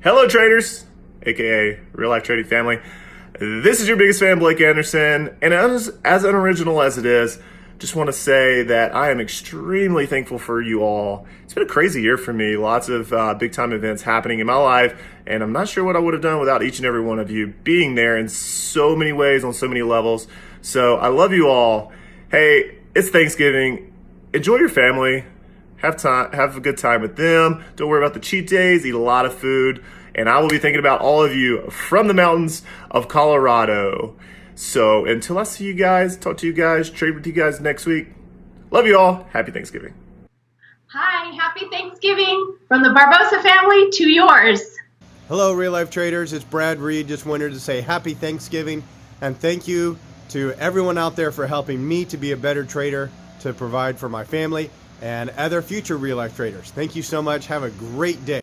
Hello traders, aka real life trading family. This is your biggest fan, Blake Anderson, and as unoriginal as it is, just want to say that I am extremely thankful for you all. It's been a crazy year for me, lots of big time events happening in my life, and I'm not sure what I would have done without each and every one of you being there in so many ways, on so many levels. So I love you all. Hey, it's Thanksgiving. Enjoy your family. Have a good time with them. Don't worry about the cheat days. Eat a lot of food. And I will be thinking about all of you from the mountains of Colorado. So until I see you guys, talk to you guys, trade with you guys next week. Love you all. Happy Thanksgiving. Hi, happy Thanksgiving from the Barbosa family to yours. Hello, real life traders. It's Brad Reed. Just wanted to say happy Thanksgiving and thank you to everyone out there for helping me to be a better trader, to provide for my family and other future real life traders. Thank you so much. Have a great day.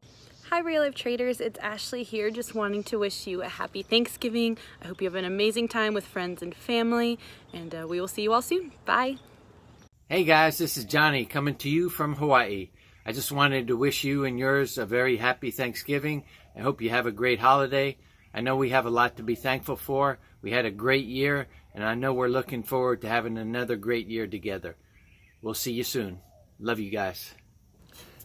Hi real life traders, it's Ashley here, just wanting to wish you a happy Thanksgiving. I hope you have an amazing time with friends and family, and we will see you all soon. Bye. Hey guys, this is Johnny coming to you from Hawaii. I just wanted to wish you and yours a very happy Thanksgiving. I hope you have a great holiday. I know we have a lot to be thankful for. We had a great year, and I know we're looking forward to having another great year together. We'll see you soon. Love you guys.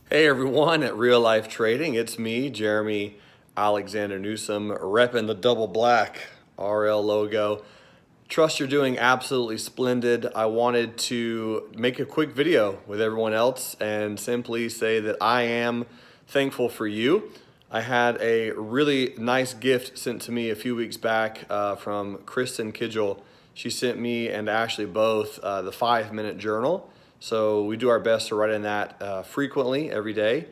Hey everyone at Real Life Trading, it's me, Jeremy Alexander Newsom, repping the double black RL logo. Trust you're doing absolutely splendid. I wanted to make a quick video with everyone else and simply say that I am thankful for you. I had a really nice gift sent to me a few weeks back from Kristen Kidgel. She sent me and Ashley both the 5-minute journal. So we do our best to write in that frequently every day.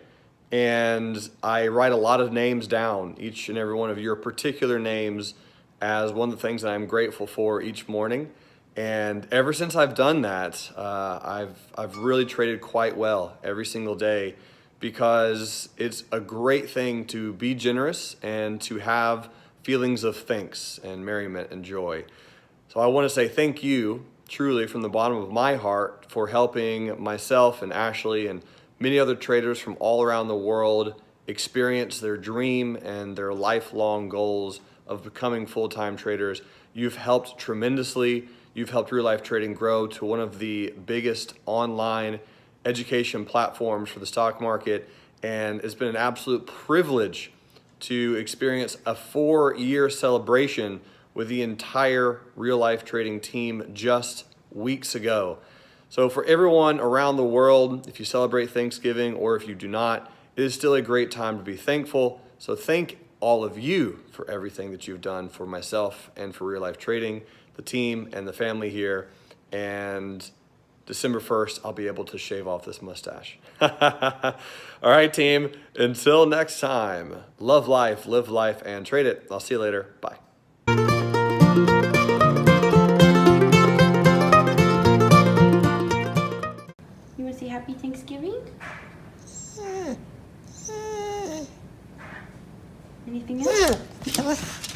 And I write a lot of names down, each and every one of your particular names, as one of the things that I'm grateful for each morning. And ever since I've done that, I've really traded quite well every single day, because it's a great thing to be generous and to have feelings of thanks and merriment and joy. So I want to say thank you truly from the bottom of my heart for helping myself and Ashley and many other traders from all around the world experience their dream and their lifelong goals of becoming full-time traders. You've helped tremendously. You've helped Real Life Trading grow to one of the biggest online education platforms for the stock market, and it's been an absolute privilege to experience a 4-year celebration with the entire Real Life Trading team just weeks ago. So for everyone around the world, if you celebrate Thanksgiving or if you do not, it is still a great time to be thankful. So thank all of you for everything that you've done for myself and for Real Life Trading, the team and the family here. And December 1st, I'll be able to shave off this mustache. All right, team, until next time, love life, live life, and trade it. I'll see you later. Bye. You want to say happy Thanksgiving? Anything else?